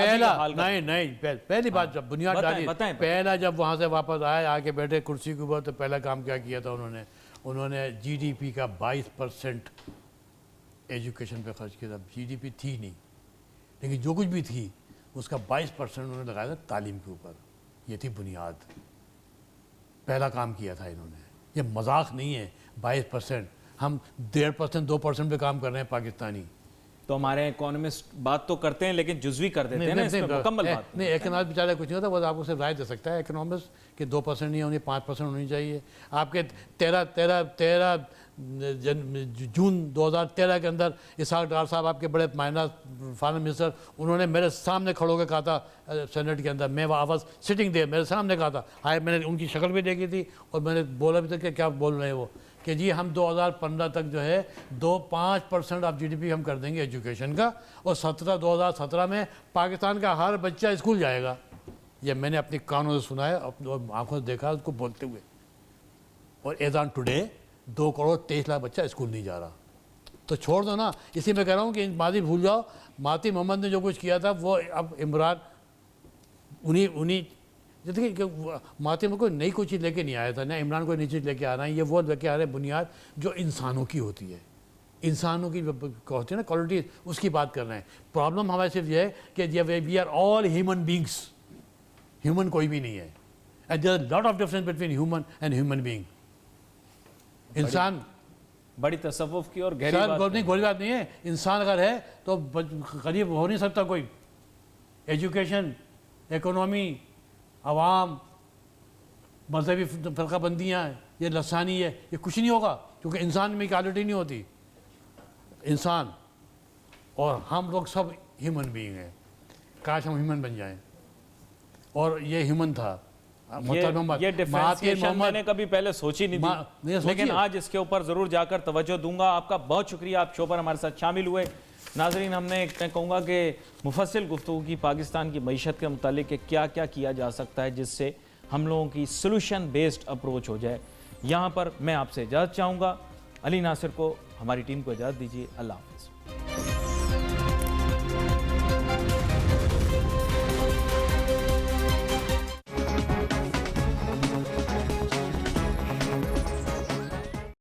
پہلی بات جب بنیاد ڈالی, پہلا جب وہاں سے واپس آئے آ کے بیٹھے کرسی کے اوپر, تو پہلا کام کیا تھا انہوں نے جی ڈی پی کا 22% ایجوکیشن پہ خرچ کیا تھا. جی ڈی پی تھی نہیں, لیکن جو کچھ بھی تھی اس کا 22% انہوں نے لگایا تھا تعلیم کے اوپر. یہ تھی بنیاد. پہلا کام کیا تھا انہوں نے. یہ مذاق نہیں ہے. 22%, ہم 1.5% 2% پہ کام کر رہے ہیں پاکستانی. تو ہمارے اکانومسٹ بات تو کرتے ہیں لیکن جزوی کر دیتے ہیں نا, اس میں مکمل بات نہیں. اکنامسٹ بیچارہ کچھ نہیں ہوتا, وہ آپ کو صرف رائے دے سکتا ہے اکنامسٹ کہ 2% نہیں ہونی, 5% ہونی چاہیے. آپ کے 13 جون 2013 کے اندر اسحاق ڈار صاحب آپ کے بڑے فارن منسٹر, انہوں نے میرے سامنے کھڑو کے کہا تھا سینٹ کے اندر, میں وہ واز سٹنگ دے, میرے سامنے کہا تھا. میں نے ان کی شکل بھی دیکھی تھی اور میں نے بولا بھی تھا کہ کیا بول رہے ہیں وہ, کہ جی ہم 2015 تک جو ہے 5% آف جی ڈی پی ہم کر دیں گے ایجوکیشن کا, اور 2017 میں پاکستان کا ہر بچہ اسکول جائے گا. یہ میں نے اپنی کانوں سے سنا ہے, اور آنکھوں سے دیکھا اس کو بولتے ہوئے. اور as on today 2 crore 23 lakh بچہ اسکول نہیں جا رہا. تو چھوڑ دو نا. اسی میں کہہ رہا ہوں کہ ماضی بھول جاؤ. مہاتیر محمد نے جو کچھ کیا تھا وہ اب عمران انہیں جیسے کہ مہاتیر محمد کوئی نئی کوئی چیز لے کے نہیں آیا تھا, نہ عمران کوئی نئی چیز لے کے آ رہا ہے. یہ وہ لے کے آ رہے ہیں بنیاد جو انسانوں کی ہوتی ہے, انسانوں کی ہوتی ہے نا کوالٹی, اس کی بات کر رہے ہیں. پرابلم ہمارے صرف یہ ہے کہ we are all human beings. Human کوئی بھی نہیں ہے. And there is lot of difference between human and human being. انسان بڑی تصوف کی اور گہری بات نہیں ہے. انسان اگر ہے تو غریب ہو نہیں سکتا کوئی. ایجوکیشن, اکنامی, عوام, مذہبی فرقہ بندیاں, یہ لسانی ہے, یہ کچھ نہیں ہوگا, کیونکہ انسان میں ایکوالٹی نہیں ہوتی. انسان اور ہم لوگ سب ہیومن بینگ ہیں. کاش ہم ہیومن بن جائیں. اور یہ ہیومن تھا. یہ ڈیفرنسیشن میں نے کبھی پہلے سوچی نہیں تھی, لیکن آج اس کے اوپر ضرور جا کر توجہ دوں گا. آپ کا بہت شکریہ, آپ شو پر ہمارے ساتھ شامل ہوئے. ناظرین, ہم نے میں کہوں گا کہ مفصل گفتگو کی پاکستان کی معیشت کے متعلق کہ کیا کیا کیا جا سکتا ہے جس سے ہم لوگوں کی سلوشن بیسڈ اپروچ ہو جائے. یہاں پر میں آپ سے اجازت چاہوں گا. علی ناصر کو, ہماری ٹیم کو اجازت دیجیے. اللہ حافظ.